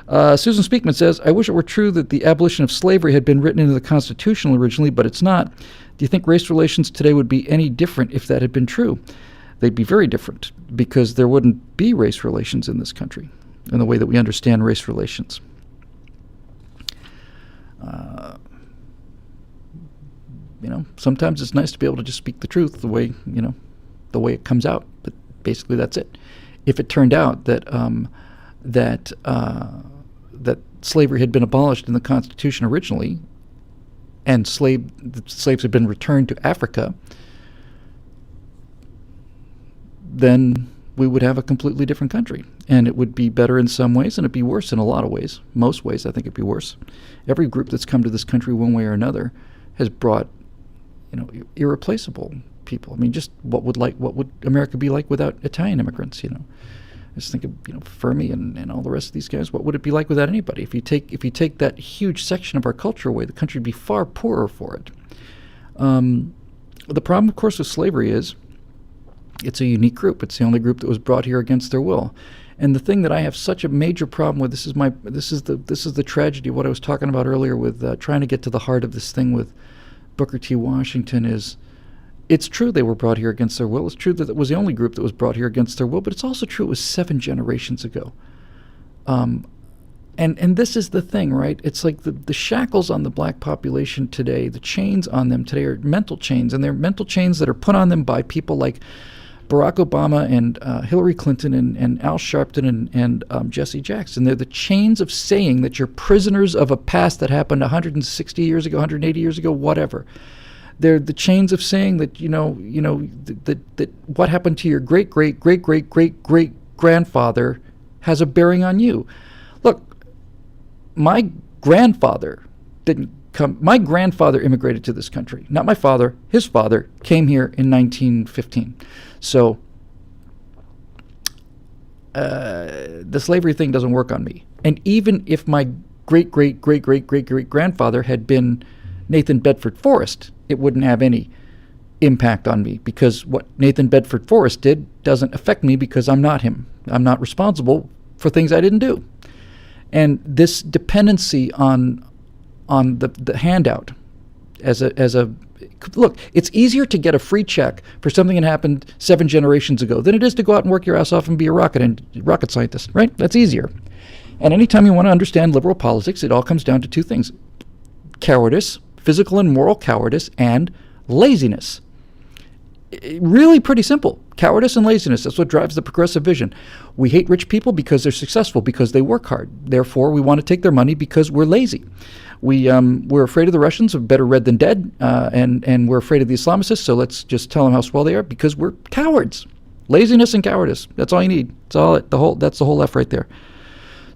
Susan Speakman says, I wish it were true that the abolition of slavery had been written into the Constitution originally, but it's not. Do you think race relations today would be any different if that had been true? They'd be very different, because there wouldn't be race relations in this country in the way that we understand race relations. Sometimes it's nice to be able to just speak the truth the way it comes out. But basically, that's it. If it turned out that that slavery had been abolished in the Constitution originally, and the slaves had been returned to Africa, then we would have a completely different country. And it would be better in some ways, and it'd be worse in a lot of ways. Most ways, I think it'd be worse. Every group that's come to this country one way or another has brought, irreplaceable people. I mean, just what would America be like without Italian immigrants, Just think of, Fermi and all the rest of these guys. What would it be like without anybody? If you take that huge section of our culture away, the country would be far poorer for it. The problem, of course, with slavery is it's a unique group. It's the only group that was brought here against their will. And the thing that I have such a major problem with, this is the tragedy of what I was talking about earlier with trying to get to the heart of this thing with Booker T. Washington is, it's true they were brought here against their will. It's true that it was the only group that was brought here against their will, but it's also true it was 7 generations ago. And this is the thing, right? It's like the shackles on the black population today, the chains on them today are mental chains, and they're mental chains that are put on them by people like Barack Obama and Hillary Clinton and Al Sharpton and Jesse Jackson. They're the chains of saying that you're prisoners of a past that happened 160 years ago, 180 years ago, whatever. They're the chains of saying that that what happened to your great great great great great great grandfather has a bearing on you. Look, my grandfather didn't come. My grandfather immigrated to this country. Not my father. His father came here in 1915. So the slavery thing doesn't work on me. And even if my great great great great great great grandfather had been Nathan Bedford Forrest, it wouldn't have any impact on me, because what Nathan Bedford Forrest did doesn't affect me because I'm not him. I'm not responsible for things I didn't do. And this dependency on the handout as a look, it's easier to get a free check for something that happened 7 generations ago than it is to go out and work your ass off and be a rocket scientist, right? That's easier. And anytime you want to understand liberal politics, it all comes down to 2 things: cowardice, physical and moral cowardice, and laziness. Really pretty simple. Cowardice and laziness. That's what drives the progressive vision. We hate rich people because they're successful, because they work hard. Therefore, we want to take their money because we're lazy. We're afraid of the Russians, we're better red than dead, and we're afraid of the Islamicists, so let's just tell them how swell they are, because we're cowards. Laziness and cowardice. That's all you need. That's the whole F right there.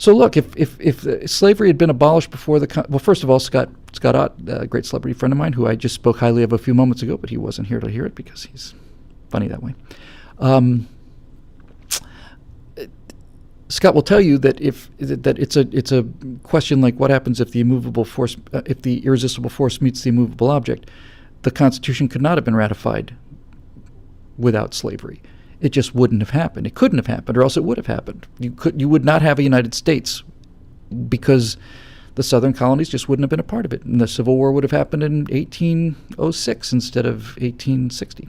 So look, if slavery had been abolished before well, first of all, Scott Ott, a great celebrity friend of mine, who I just spoke highly of a few moments ago, but he wasn't here to hear it because he's funny that way. Scott will tell you that it's a question like what happens if the immovable force, if the irresistible force meets the immovable object. The Constitution could not have been ratified without slavery. It just wouldn't have happened. It couldn't have happened, or else it would have happened. You would not have a United States, because the southern colonies just wouldn't have been a part of it. And the Civil War would have happened in 1806 instead of 1860.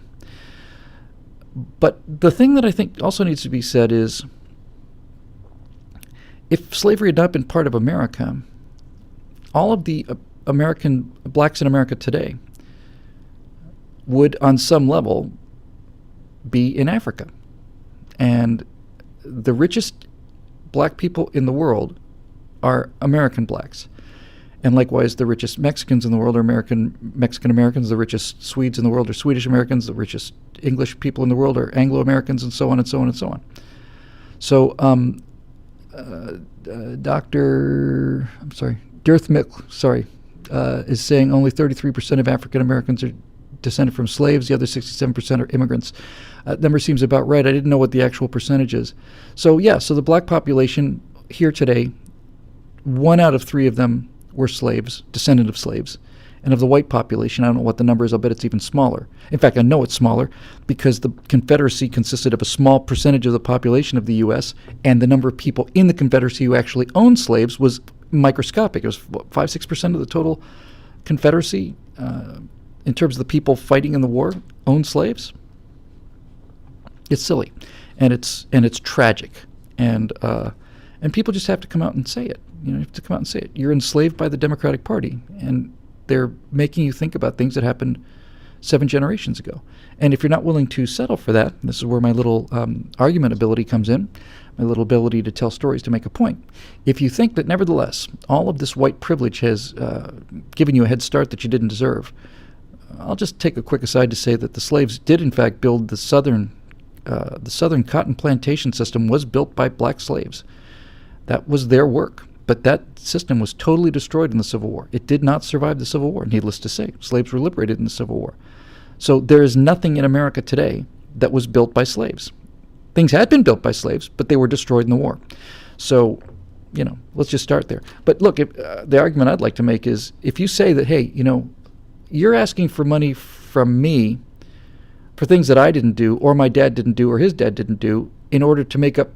But the thing that I think also needs to be said is, if slavery had not been part of America, all of the American blacks in America today would, on some level, be in Africa. And the richest black people in the world are American blacks. And likewise, the richest Mexicans in the world are Mexican Americans. The richest Swedes in the world are Swedish Americans. The richest English people in the world are Anglo Americans, and so on and so on and so on. So, Dirth Mick, is saying only 33% of African Americans are descended from slaves. The other 67% are immigrants. That number seems about right. I didn't know what the actual percentage is. So so the black population here today, 1 out of 3 of them were slaves, descendant of slaves, And of the white population, I don't know what the number is. I'll bet it's even smaller. In fact, I know it's smaller because the Confederacy consisted of a small percentage of the population of the U.S., and the number of people in the Confederacy who actually owned slaves was microscopic. It was, 5-6% of the total Confederacy, in terms of the people fighting in the war, owned slaves. It's silly, and it's tragic, and people just have to come out and say it. You have to come out and say it. You're enslaved by the Democratic Party, and they're making you think about things that happened 7 generations ago. And if you're not willing to settle for that, this is where my little argument ability comes in, my little ability to tell stories to make a point. If you think that nevertheless all of this white privilege has given you a head start that you didn't deserve, I'll just take a quick aside to say that the slaves did in fact build the southern cotton plantation system was built by black slaves. That was their work. But that system was totally destroyed in the Civil War. It did not survive the Civil War, needless to say. Slaves were liberated in the Civil War. So there is nothing in America today that was built by slaves. Things had been built by slaves, but they were destroyed in the war. So, let's just start there. But look, the argument I'd like to make is if you say that, hey, you're asking for money from me for things that I didn't do, or my dad didn't do, or his dad didn't do, in order to make up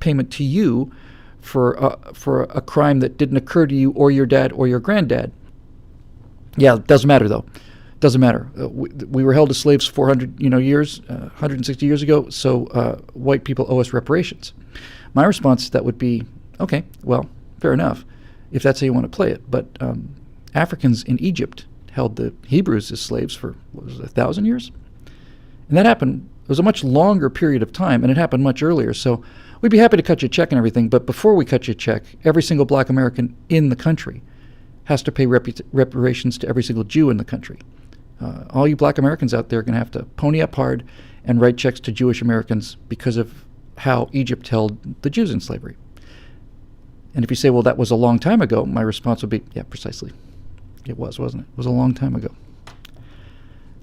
payment to you for a crime that didn't occur to you or your dad or your granddad. Yeah, it doesn't matter though. It doesn't matter. We were held as slaves 400 years, 160 years ago. So white people owe us reparations. My response to that would be, okay, well, fair enough, if that's how you want to play it. But Africans in Egypt held the Hebrews as slaves for 1,000 years, and that happened. It was a much longer period of time, and it happened much earlier. So we'd be happy to cut you a check and everything, but before we cut you a check, every single black American in the country has to pay reparations to every single Jew in the country. All you black Americans out there are going to have to pony up hard and write checks to Jewish Americans because of how Egypt held the Jews in slavery. And if you say, well, that was a long time ago, my response would be, yeah, precisely. It was, wasn't it? It was a long time ago.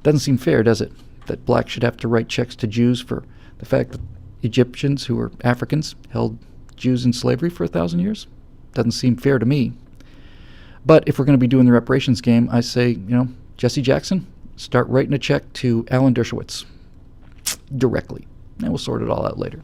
Doesn't seem fair, does it, that blacks should have to write checks to Jews for the fact that Egyptians, who were Africans, held Jews in slavery for 1,000 years? Doesn't seem fair to me. But if we're going to be doing the reparations game, I say, Jesse Jackson, start writing a check to Alan Dershowitz directly, and we'll sort it all out later.